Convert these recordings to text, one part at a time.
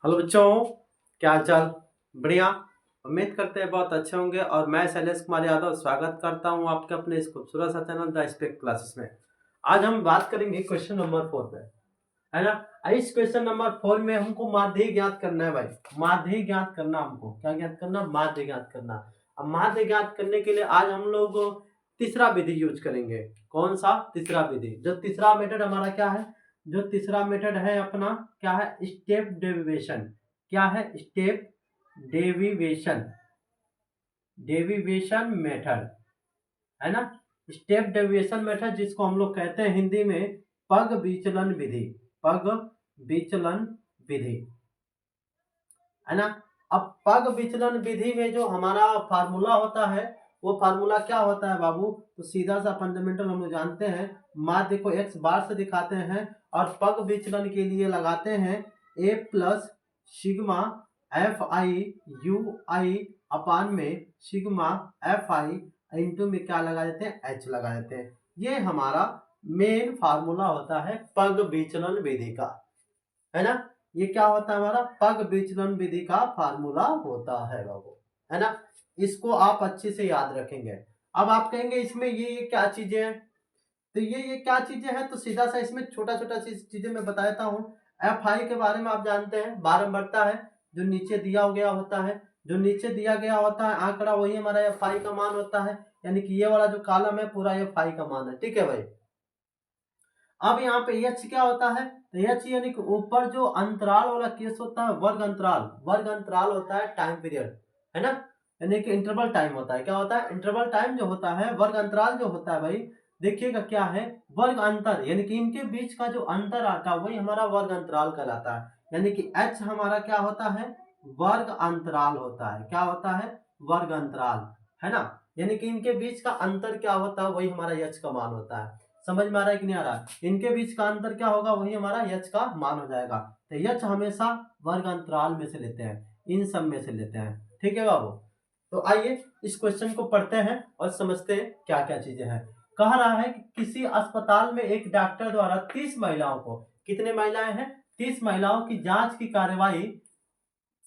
Hello बच्चों, क्या हाल चाल? बढ़िया। उम्मीद करते हैं बहुत अच्छे होंगे। और मैं शैलेश कुमार यादव स्वागत करता हूं आपके अपने इस खूबसूरत सा चैनल द स्पेक क्लासेस में। आज हम बात करेंगे क्वेश्चन नंबर 4 पे, है ना। इस क्वेश्चन नंबर 4 में हमको माध्य ज्ञात करना है भाई। माध्य ज्ञात करना, हमको क्या ज्ञात करना? माध्य ज्ञात करना। अब माध्य ज्ञात करने के लिए आज हम लोग तीसरा विधि यूज करेंगे। कौन सा तीसरा विधि? जो तीसरा मेथड हमारा क्या है? जो तीसरा मेथड है अपना क्या है? Step deviation. क्या है? Step deviation. डेविएशन मेथड, है ना। स्टेप डेविएशन मेथड जिसको हम लोग कहते हैं हिंदी में पग विचलन विधि। पग विचलन विधि, है ना। अब पग विचलन विधि में जो हमारा फार्मूला होता है, वो फार्मूला क्या होता है बाबू? तो सीधा सा फंडामेंटल हम लोग जानते हैं। माध्य को एक्स बार से दिखाते हैं और पग विचलन के लिए लगाते हैं A plus sigma F I U I upon में सिग्मा एफ आई इंटू में क्या लगा देते हैं? एच लगा देते हैं। ये हमारा मेन फार्मूला होता है पग विचलन विधि का, है ना। ये क्या होता है? हमारा पग विचलन विधि का फार्मूला होता है बाबू, है ना। इसको आप अच्छे से याद रखेंगे। अब आप कहेंगे इसमें ये क्या चीजें हैं? तो ये क्या चीजें हैं? तो सीधा सा इसमें छोटा छोटा चीजें मैं बता देता हूँ। एफ आई के बारे में आप जानते हैं, बारंबारता है जो नीचे दिया गया होता है। जो नीचे दिया गया होता है आंकड़ा, वही हमारा एफ आई का मान होता है। यानी कि ये वाला जो कॉलम है पूरा एफ आई का मान है, ठीक है भाई। अब यहाँ पे एच क्या होता है? तो एच यानी कि ऊपर जो अंतराल वाला केस होता है वर्ग अंतराल। वर्ग अंतराल होता है टाइम पीरियड, है ना। यानी कि इंटरवल टाइम होता है। क्या होता है? इंटरवल टाइम जो होता है, वर्ग अंतराल जो होता है भाई, देखिएगा क्या है? वर्ग अंतर, यानी कि इनके बीच का जो अंतर आता है वही हमारा वर्ग अंतराल कहलाता है। यानी कि एच हमारा क्या होता है? वर्ग अंतराल होता है। क्या होता है? वर्ग अंतराल, है ना। यानी कि इनके बीच का अंतर क्या होता है? वही हमारा एच का मान होता है। समझ में आ रहा है कि नहीं आ रहा? इनके बीच का अंतर क्या होगा? वही हमारा यच का मान हो जाएगा। तो यच हमेशा वर्ग अंतराल में से लेते हैं, इन सब में से लेते हैं, ठीक है बाबू। तो आइए इस क्वेश्चन को पढ़ते हैं और समझते हैं क्या क्या चीजें हैं। कह रहा है कि किसी अस्पताल में एक डॉक्टर द्वारा 30 महिलाओं को, कितने महिलाएं हैं? 30 महिलाओं की जांच की कार्यवाही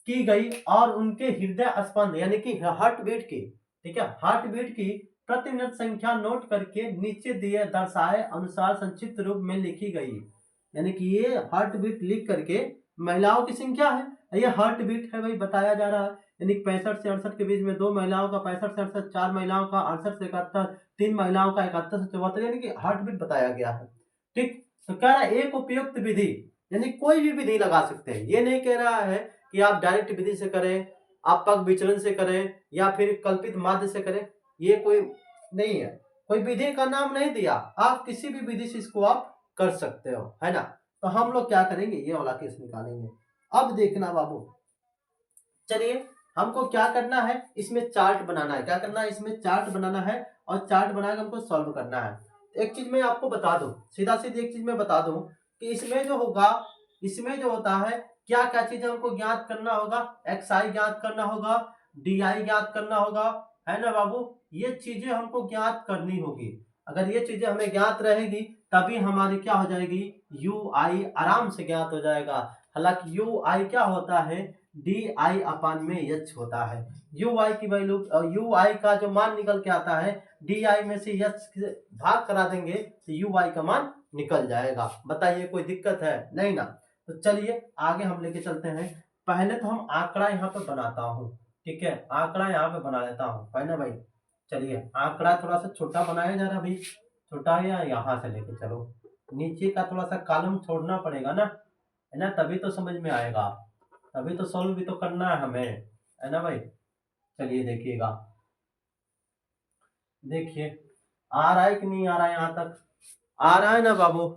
की गई और उनके हृदय स्पंद यानी कि हार्ट बीट की, ठीक है, हार्ट बीट की प्रति मिनट संख्या नोट करके नीचे दिए दर्शाए अनुसार संक्षिप्त रूप में लिखी गई। यानी कि ये हार्ट बीट लिख करके महिलाओं की संख्या है, ये हार्ट बीट है भाई, बताया जा रहा है। यानी 65 से 68 के बीच में 2 महिलाओं का, 65 से 68 4 महिलाओं का, 68 से 71 3 महिलाओं का, 71 से 74, यानी कि हार्ट बीट बताया गया है। ठीक, तो कह रहा है एक उपयुक्त विधि, यानी कोई भी विधि लगा सकते हैं। ये नहीं कह रहा है कि आप डायरेक्ट विधि से करें, आप पग विचलन से करें या फिर कल्पित माध्य से करें, ये कोई नहीं है। कोई विधि का नाम नहीं दिया, आप किसी भी विधि से इसको आप कर सकते हो, है ना। तो हम लोग क्या करेंगे? ये वाला केस निकालेंगे। अब देखना बाबू, चलिए हमको क्या करना है? इसमें चार्ट बनाना है। क्या करना है? इसमें चार्ट बनाना है और चार्ट बनाकर हमको सॉल्व करना है। एक चीज मैं आपको बता दूं, सीधा सीधी एक चीज मैं बता दूं कि इसमें जो होगा, इसमें जो होता है क्या क्या चीजें हमको ज्ञात करना होगा? एक्स आई ज्ञात करना होगा, डी आई ज्ञात करना होगा, है ना बाबू। ये चीजें हमको ज्ञात करनी होगी। अगर ये चीजें हमें ज्ञात रहेगी तभी हमारी क्या हो जाएगी? यू आई आराम से ज्ञात हो जाएगा। हालांकि यू आई क्या होता है? डी आई अपान में एच होता है। यू आई की वैल्यू, यू आई का जो मान निकल के आता है डी आई में से एच भाग करा देंगे तो यू आई का मान निकल जाएगा। बताइए कोई दिक्कत है? नहीं ना। तो चलिए आगे हम लेके चलते हैं। पहले तो हम आंकड़ा यहाँ पे बनाता हूँ, ठीक है, आंकड़ा यहाँ पे बना लेता हूँ, है ना भाई। चलिए आंकड़ा थोड़ा सा छोटा बनाया जा रहा भाई, छोटा, या यहाँ से लेके चलो, नीचे का थोड़ा सा कॉलम छोड़ना पड़ेगा ना, है ना, तभी तो समझ में आएगा, तभी तो सॉल्व भी तो करना है हमें, है ना भाई। चलिए देखिएगा, देखिए आ रहा है कि नहीं आ रहा है? यहाँ तक आ रहा है ना बाबू?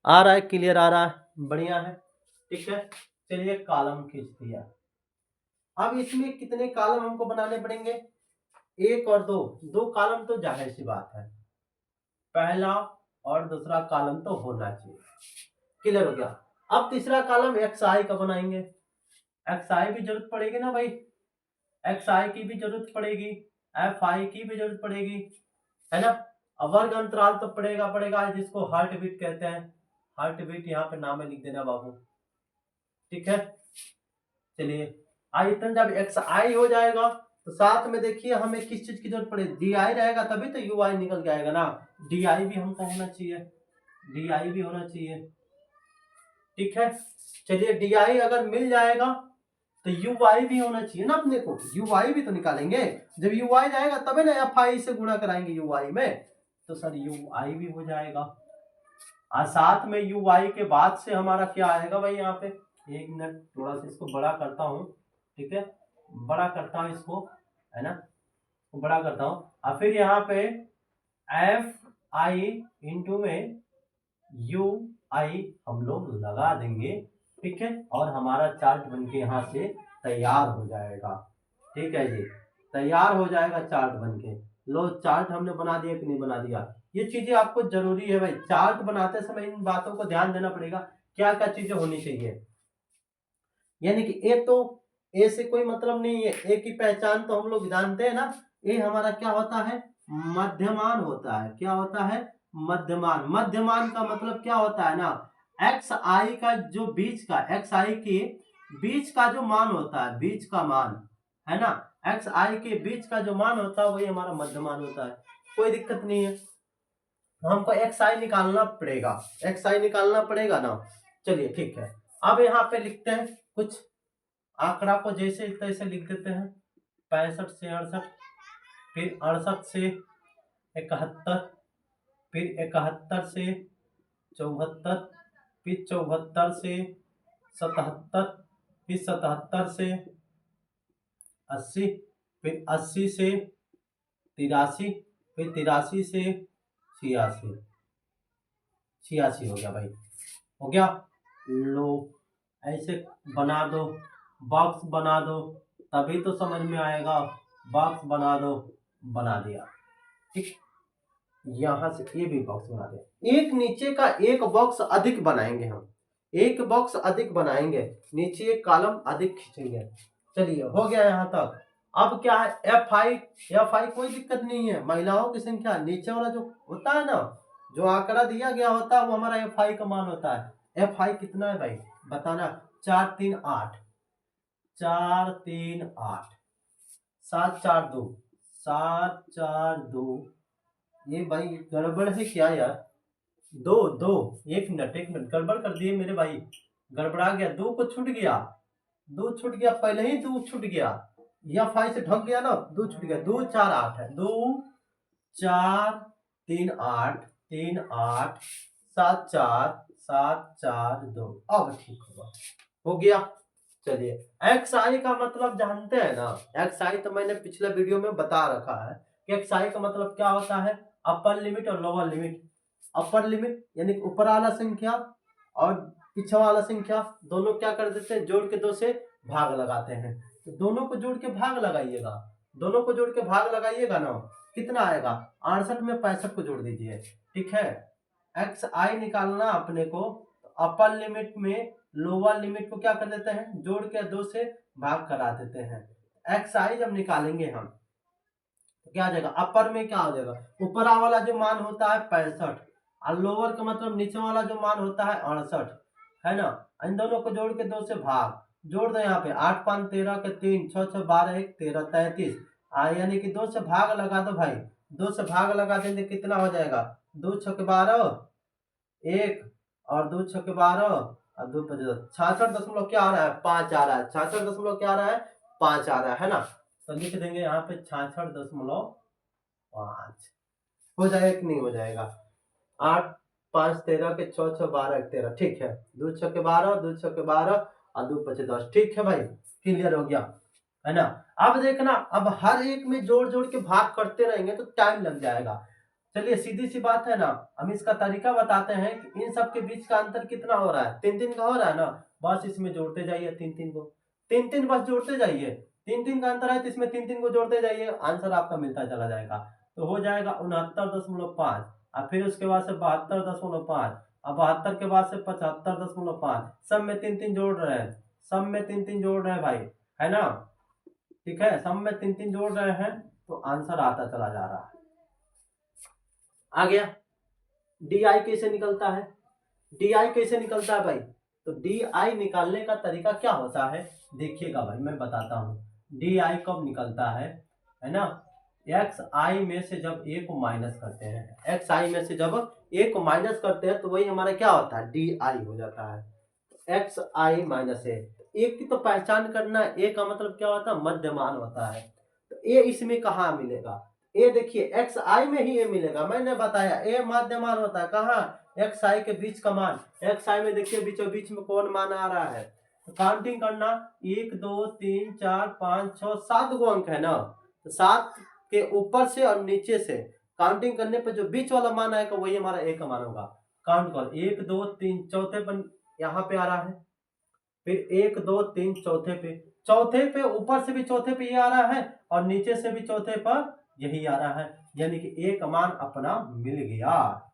आ रहा है, क्लियर आ रहा है, बढ़िया है, ठीक है। चलिए कॉलम खींच दिया। अब इसमें कितने कॉलम हमको बनाने पड़ेंगे? एक और दो, दो कॉलम तो जाहिर सी बात है, पहला और दूसरा कॉलम तो होना चाहिए। क्लियर हो गया। अब तीसरा कॉलम एक्स आई का बनाएंगे। एक्स आई भी जरूरत पड़ेगी ना भाई, एक्स आई की भी जरूरत पड़ेगी, एफ आई की भी जरूरत पड़ेगी, है ना। अब वर्ग अंतराल तो पड़ेगा जिसको हार्ट बीट कहते हैं। हार्ट बीट यहाँ पे नाम में लिख देना बाबू, ठीक है। चलिए आई इतना जब एक्स आई हो जाएगा तो साथ में देखिए हमें किस चीज की जरूरत पड़ेगी, डी आई रहेगा तभी तो यू आई निकल के आएगा ना, डी आई भी हमको होना चाहिए, डी आई भी होना चाहिए। ठीक है। चलिए डी आई अगर मिल जाएगा तो यू आई भी होना चाहिए ना अपने को, यू आई भी तो निकालेंगे, जब यू आई जाएगा तभी ना एफ आई से गुणा कराएंगे यू आई में, तो सर यू आई भी हो जाएगा। और साथ में यू आई के बाद से हमारा क्या आएगा भाई, यहाँ पे एक मिनट थोड़ा सा इसको बड़ा करता हूँ, ठीक है, बड़ा करता हूँ इसको, है ना, बड़ा करता हूँ। और फिर यहाँ पे एफ आई इंटू में यू आई हम लोग लगा देंगे, ठीक है, और हमारा चार्ट बनके यहाँ से तैयार हो जाएगा। ठीक है जी, तैयार हो जाएगा चार्ट बनके। लो चार्ट हमने बना दिया कि नहीं बना दिया, ये चीजें आपको जरूरी है भाई, चार्ट बनाते समय इन बातों को ध्यान देना पड़ेगा, क्या क्या चीजें होनी चाहिए। यानी कि ए तो ए से कोई मतलब नहीं है, ए की पहचान तो हम लोग जानते हैं ना, ए हमारा क्या होता है, मध्यमान होता है। क्या होता है, मध्यमान। मध्यमान का मतलब क्या होता है ना, एक्स आई का जो बीच का, एक्स आई के बीच का जो मान होता है, बीच का मान है ना, एक्स आई के बीच का जो मान होता है वही हमारा मध्यमान होता है। कोई दिक्कत नहीं है, हमको एक्स आई निकालना पड़ेगा, एक्स आई निकालना पड़ेगा ना। चलिए ठीक है, अब यहाँ पे लिखते हैं कुछ आंकड़ा को, जैसे तैसे लिख देते हैं, 65 से 68, फिर 68 से 71, फिर 71 से 74, फिर 74 से 77, फिर 77 से 80, फिर 80 से 83, फिर 83 से 86, 86 हो गया भाई, हो गया। लो ऐसे बना दो, बॉक्स बना दो, तभी तो समझ में आएगा, बॉक्स बना दो, बना दिया। ठीक, यहां से ये भी बॉक्स बना दिया, एक नीचे का एक बॉक्स अधिक बनाएंगे हम, एक बॉक्स अधिक बनाएंगे, नीचे एक कॉलम अधिक खींचेंगे। चलिए हो गया यहां तक। अब क्या है, एफ आई, एफ आई कोई दिक्कत नहीं है, महिलाओं की संख्या नीचे वाला जो होता है ना, जो आंकड़ा दिया गया होता है वो हमारा एफ आई का मान होता है। एफ आई कितना है भाई बताना, 4 3 8, 4 3 8, 7 4 2, 7 4 2, ये भाई गड़बड़ है क्या यार, दो दो, एक मिनट एक मिनट, गड़बड़ कर दिए मेरे भाई, गड़बड़ा गया, दो को छूट गया, दो छूट गया, पहले ही दो छूट गया, या फाइव से ढक गया ना, दो छूट गया, 2 4 8 है, 2 4 3 8, 3 8 7 4 7 4 2, अब ठीक होगा, हो गया। चलिए एक्स आई का मतलब जानते हैं ना, एक्स आई तो मैंने पिछले वीडियो में बता रखा है कि एक्स आई का मतलब क्या होता है, अपर लिमिट और लोअर लिमिट। अपर लिमिट यानी ऊपर वाला संख्या और पीछे वाला संख्या दोनों क्या कर देते हैं, जोड़ के 2 से भाग लगाते हैं, तो दोनों को जोड़ के भाग लगाइएगा, दोनों को जोड़ के भाग लगाइएगा ना, कितना आएगा, 68 में 65 को जोड़ दीजिए। ठीक है, एक्स आई निकालना अपने को, अपर लिमिट में लोअर लिमिट को क्या कर देते हैं, जोड़ के 2 से भाग करा देते हैं। एक्स आई जब निकालेंगे हम तो क्या आ जाएगा, अपर में क्या हो जाएगा, ऊपर वाला जो मान होता है 65 और लोअर का मतलब नीचे वाला जो मान होता है 68, है ना, इन दोनों को जोड़ के 2 से भाग, जोड़ दो यहाँ पे 8 5 13 के 3 6 6 12 1 13 33, यानी कि 2 से भाग लगा दो भाई, 2 से भाग लगा देंगे कितना हो जाएगा, 2 6 12 1 और 2 6 12 और 2 55, 66 क्या आ रहा है, 5 आ रहा है, 66 क्या आ रहा है, 5 आ रहा है ना, तो लिख देंगे यहाँ पे 66.5 हो जाएगा कि नहीं हो जाएगा, 8 5 13 के 6 6 12 13, ठीक है, 2 6 12 2 6 12 और 2 5 10, ठीक है भाई, क्लियर हो गया है ना। अब देखना, अब हर एक में जोड़ जोड़ के भाग करते रहेंगे तो टाइम लग जाएगा। चलिए सीधी सी बात है ना, हम इसका तरीका बताते हैं कि इन सब के बीच का अंतर कितना हो रहा है, 3 3 का हो रहा है ना, बस इसमें जोड़ते जाइए 3 3 को, 3 3 बस जोड़ते जाइए, 3 3 का अंतर है तो इसमें 3 3 को जोड़ते जाइए, आंसर आपका मिलता चला जाएगा, तो हो जाएगा 69.5, और फिर उसके बाद से 72.5, और 72 के बाद से 75.5, सब में 3 3 जोड़ रहे हैं, सब में 3 3 जोड़ रहे हैं भाई, है ना, ठीक है, सब में 3 3 जोड़ रहे हैं तो आंसर आता चला जा रहा है। आ गया, डी आई कैसे निकलता है, डी आई कैसे निकलता है भाई, तो डी आई निकालने का तरीका क्या होता है, देखिएगा भाई मैं बताता हूँ। डी आई कब निकलता है ना, एक्स आई में से जब ए को माइनस करते हैं, एक्स आई में से जब ए को माइनस करते हैं तो वही हमारा क्या होता है, डी आई हो जाता है। एक्स आई माइनस ए, ए की तो पहचान करना, ए का मतलब क्या होता है, मध्यमान होता है। तो ए इसमें कहाँ मिलेगा, ए देखिए एक्स आई में ही ए मिलेगा, मैंने बताया ए मध्यमान होता है, कहाँ, एक्स आई के बीच का मान। एक्स आई में देखिए बीचों बीच में कौन मान आ रहा है, तो काउंटिंग करना, 1 2 3 4 5 6 7 गो अंक है ना, तो 7 के ऊपर से और नीचे से काउंटिंग करने पर जो बीच वाला मान आएगा वही हमारा ए का मान होगा। काउंट कर, 1 2 3 चौथे पर यहाँ पे आ रहा है, फिर 1 2 3 चौथे पे ऊपर से भी चौथे पे ये आ रहा है और नीचे से भी चौथे पर यही आ रहा है, यानी कि ए का मान अपना मिल गया।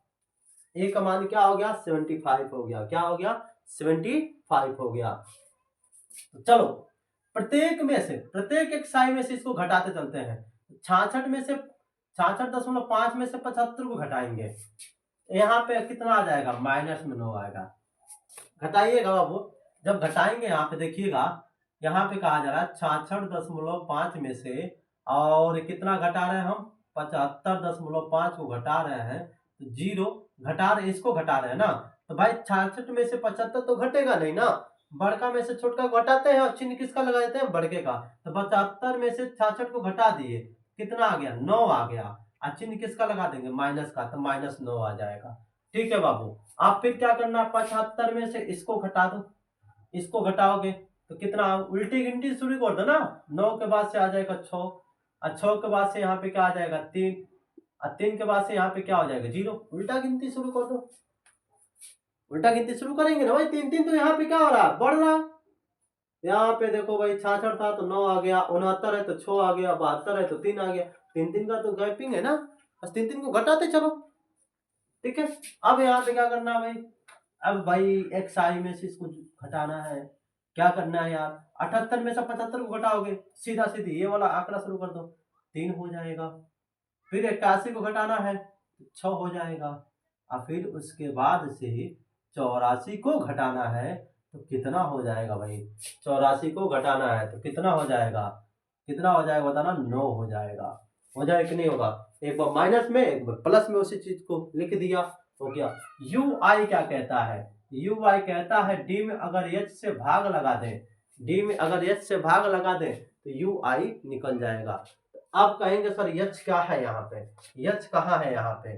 ए का मान क्या हो गया, 75 हो गया, क्या हो गया, 75 हो गया। तो चलो प्रत्येक एक साई में से इसको घटाते चलते हैं। 66 में से 66.5 में से 75 को घटाएंगे, यहाँ पे कितना आ जाएगा, माइनस में 9 आएगा। घटाइएगा बाबू, जब घटाएंगे यहाँ पे देखिएगा, यहाँ पे कहा जा रहा है 66.5 में से, और कितना घटा रहे हैं हम, 75.5 को घटा रहे हैं, तो 0 घटा रहे, इसको घटा रहे हैं ना, तो भाई 66 में से 75 तो घटेगा नहीं ना, बड़का में से छोटका को घटाते हैं और चिन्ह किसका लगा देते हैं, बड़के का। तो 75 में से 66 को घटा दिए, कितना आ गया, 9 आ गया, और चिन्ह किसका लगा देंगे, माइनस का, तो -9 आ जाएगा। ठीक है बाबू, आप फिर क्या करना, 75 में से इसको घटा दो, इसको घटाओगे तो कितना, उल्टी गिनती शुरू कर दो ना, 9 के बाद से आ जाएगा 6, और 6 के बाद से यहाँ पे क्या आ जाएगा 3, और 3 के बाद से यहाँ पे क्या हो जाएगा 0, उल्टा गिनती शुरू कर दो। उल्टा गिनती शुरू करेंगे ना भाई, 3 तो यहाँ पे क्या हो रहा है, बढ़ रहा। यहाँ पे देखो भाई 66 था तो 9 आ गया, 69 है तो 6 आ गया, 72 है तो 3 आ गया, 3 का तो गैपिंग है ना, बस 3 को घटाते चलो। ठीक है, अब यहाँ पे क्या करना भाई, अब भाई एक्स आई में से इसको घटाना है, क्या करना है यार, 78 में से 75 को घटाओगे, सीधा सीधी ये वाला आंकड़ा शुरू कर दो, 3 हो जाएगा, फिर 81 को घटाना है 6 हो जाएगा, और फिर उसके बाद से 84 को घटाना है तो कितना हो जाएगा भाई, 84 को घटाना है तो कितना हो जाएगा, कितना हो जाएगा बताना, 9 हो जाएगा। हो जाए कि नहीं होगा, एक बार माइनस में एक बार प्लस में उसी चीज को लिख दिया, हो गया। यू आई क्या कहता है, यू आई कहता है डी में अगर एच से भाग लगा दे, डी में अगर एच से भाग लगा दे तो यू आई निकल जाएगा। अब कहेंगे सर एच क्या है यहाँ पे, एच कहाँ है यहाँ पे,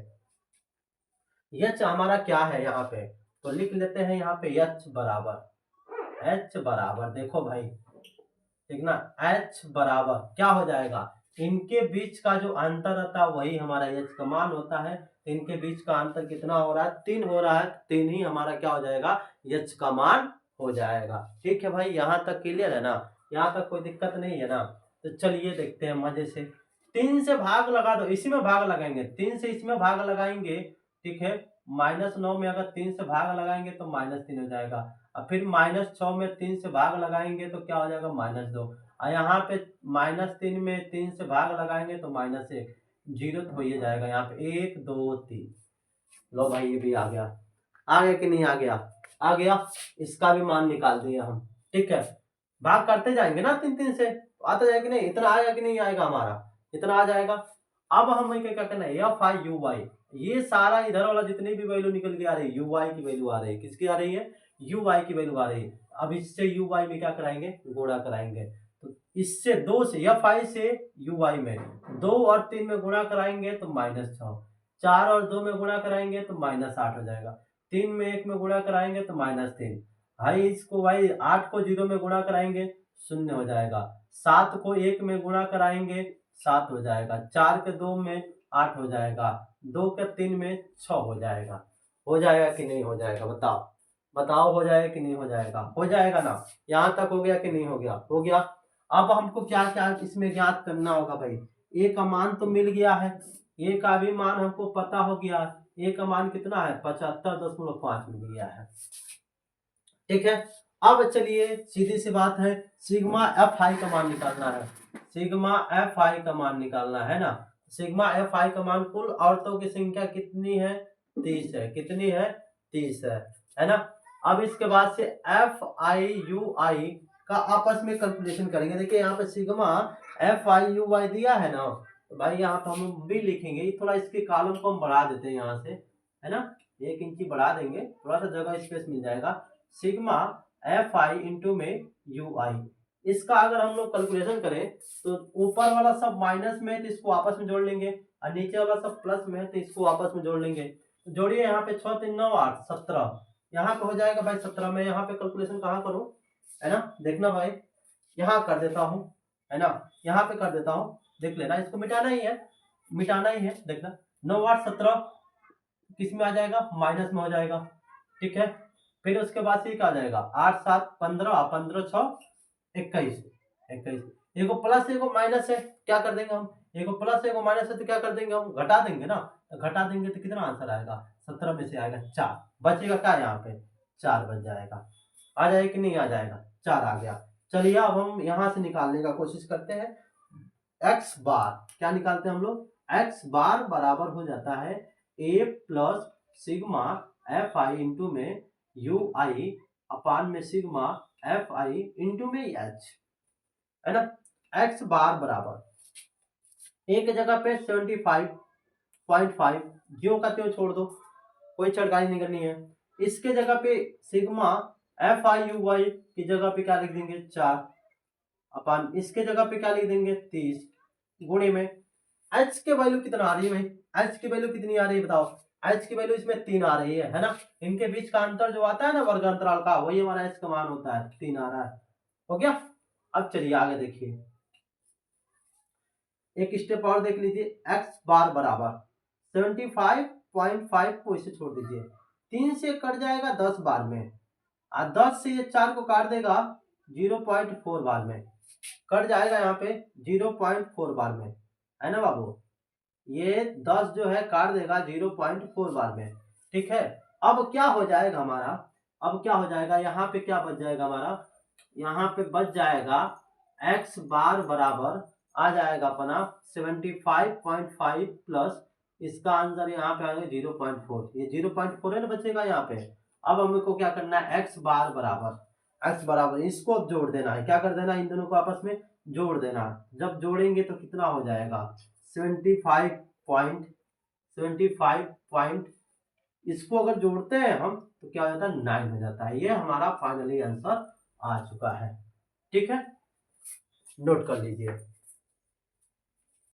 एच हमारा क्या है यहाँ पे, तो लिख लेते हैं यहाँ पे एच बराबर देखो भाई, ठीक ना, एच बराबर क्या हो जाएगा, इनके बीच का जो अंतर रहता है वही हमारा एच का मान होता है। इनके बीच का अंतर कितना हो रहा है, 3 हो रहा है, 3 ही हमारा क्या हो जाएगा, एच का मान हो जाएगा। ठीक है भाई, यहाँ तक क्लियर है ना, यहाँ तक कोई दिक्कत नहीं है ना। तो चलिए देखते हैं मजे से, 3 से भाग लगा दो, इसी में भाग लगाएंगे, 3 से इसमें भाग लगाएंगे, ठीक है, -9 में अगर 3 से भाग लगाएंगे तो -3 हो जाएगा, और फिर -6 में 3 से भाग लगाएंगे तो क्या हो जाएगा, -2, और यहाँ पे -3 में 3 से भाग लगाएंगे तो -1, 0 तो हो ही जाएगा यहाँ पे, 1 2 3, लो भाई ये भी आ गया, आ गया कि नहीं आ गया, आ गया, इसका भी मान निकाल दिया हम। ठीक है, भाग करते जाएंगे ना 3 से, आता जाएगा कि नहीं, इतना आएगा कि नहीं आएगा, हमारा इतना आ जाएगा। अब हमें क्या करना है, एफ आई यू वाई, ये सारा इधर वाला जितनी भी वैल्यू निकल के आ रही है, यू वाई की वैल्यू आ रही है, किसकी आ रही है, यू वाई की वैल्यू आ रही है। अब इससे यू वाई में क्या कराएंगे, गुणा कराएंगे, तो इससे 2 से एफ आई से यू वाई में 2 और 3 में गुणा कराएंगे तो -6, 4 और 2 में गुणा कराएंगे तो -8 हो जाएगा, 3 में 1 में गुणा कराएंगे तो -3, भाई इसको भाई 8 को 0 में गुणा कराएंगे 0 हो जाएगा, 7 को 1 में गुणा कराएंगे 7 हो जाएगा, 4 के 2 में 8 हो जाएगा, 2 के 3 में 6 हो जाएगा। हो जाएगा कि नहीं हो जाएगा, बताओ बताओ, हो जाएगा कि नहीं हो जाएगा, हो जाएगा ना, यहाँ तक हो गया कि नहीं हो गया, हो गया। अब हमको क्या क्या इसमें ज्ञात करना होगा भाई, ए का मान तो मिल गया है, ए का भी मान हमको पता हो गया, ए का मान कितना है, 75.5 मिल गया है। ठीक है, अब चलिए सीधी सी बात है, सिग्मा एफ आई का मान निकालना है, सिग्मा एफ आई का मान निकालना है ना। सिग्मा एफ आई का मान, कुल औरतों की संख्या कितनी है, 30 है, कितनी है, 30 है ना। अब इसके बाद से एफ आई यू आई का आपस में कैलकुलेशन करेंगे। देखिए यहाँ पे सिग्मा एफ आई यू आई दिया है ना, तो भाई यहाँ पे हम भी लिखेंगे। थोड़ा इसके कॉलम को हम बढ़ा देते हैं यहाँ से, है ना, 1 इंची बढ़ा देंगे, थोड़ा सा जगह स्पेस मिल जाएगा। सिग्मा एफ आई इंटू में यू आई, इसका अगर हम लोग कैलकुलेशन करें तो ऊपर वाला सब माइनस में है तो इसको आपस में जोड़ लेंगे, और नीचे वाला सब प्लस में है तो इसको आपस में जोड़ लेंगे। तो जोड़िए यहाँ पे 6 3 9 8 17, यहाँ पे हो जाएगा भाई 17। में यहाँ पे कैलकुलेशन कहाँ करूँ, है ना, देखना भाई, यहाँ कर देता हूँ, है ना, यहाँ पे कर देता हूँ, देख लेना, इसको मिटाना ही है, मिटाना ही है, देखना 9 8 17 किस में आ जाएगा, माइनस में हो जाएगा, ठीक है। फिर उसके बाद से क्या आ जाएगा, 8 7 15, 15 6 21, 21, एगो प्लस एगो माइनस है, क्या कर देंगे हम, एगो प्लस एगो माइनस है तो क्या कर देंगे हम, घटा देंगे ना, तो घटा देंगे तो कितना आंसर आएगा, 17 में से आएगा 4, बचेगा क्या यहाँ पे, 4 बच जाएगा। आ जाएगा कि नहीं आ जाएगा, 4 आ गया। चलिए अब हम यहाँ से निकालने का कोशिश करते हैं। एक्स बार क्या निकालते हैं हम लोग, एक्स बार बराबर हो जाता है A plus sigma F I into में यू आई अपान में सिग्मा एफ आई इंटू में एच, है ना। एक्स बार बराबर एक जगह पे 75.5 ज्यों का त्यों छोड़ दो, कोई चढ़गाई नहीं करनी है। इसके जगह पे sigma F I U Y की जगह पे क्या लिख देंगे 4, अपान इसके जगह पे क्या लिख देंगे 30, गुणे में एच के वैल्यू कितना आ रही है भाई, एच की वैल्यू कितनी आ रही है बताओ, एच की वैल्यू इसमें 3 आ रही है ना, इनके बीच का अंतर जो आता है ना वर्ग अंतराल का, वही हमारा एच का मान होता है, 3 आ रहा है, हो गया। अब चलिए आगे देखिए, एक स्टेप और देख लीजिए, एक्स बार बराबर 75.5 को इसे छोड़ दीजिए, 3 से कट जाएगा 10 बार में, और 10 से ये 4 को काट देगा 0.4 बार में, कट जाएगा यहाँ पे 0.4 बार में, है ना बाबू, ये 10 जो है काट देगा 0.4 बार में, ठीक है। अब क्या हो जाएगा हमारा, अब क्या हो जाएगा, यहाँ पे क्या बच जाएगा हमारा, यहाँ पे बच जाएगा एक्स बार बराबर आ जाएगा अपना 75.5 प्लस इसका आंसर यहाँ पे आएगा 0.4, ये 0.4 है ना बचेगा यहाँ पे। अब हमको क्या करना है, एक्स बार बराबर, एक्स बराबर इसको अब जोड़ देना है, क्या कर देना है, इन दोनों को आपस में जोड़ देना है। जब जोड़ेंगे तो कितना हो जाएगा 75 इसको अगर जोड़ते हैं हम तो क्या हो जाता है 9 हो जाता है। ये हमारा फाइनली आंसर आ चुका है, ठीक है, नोट कर लीजिए।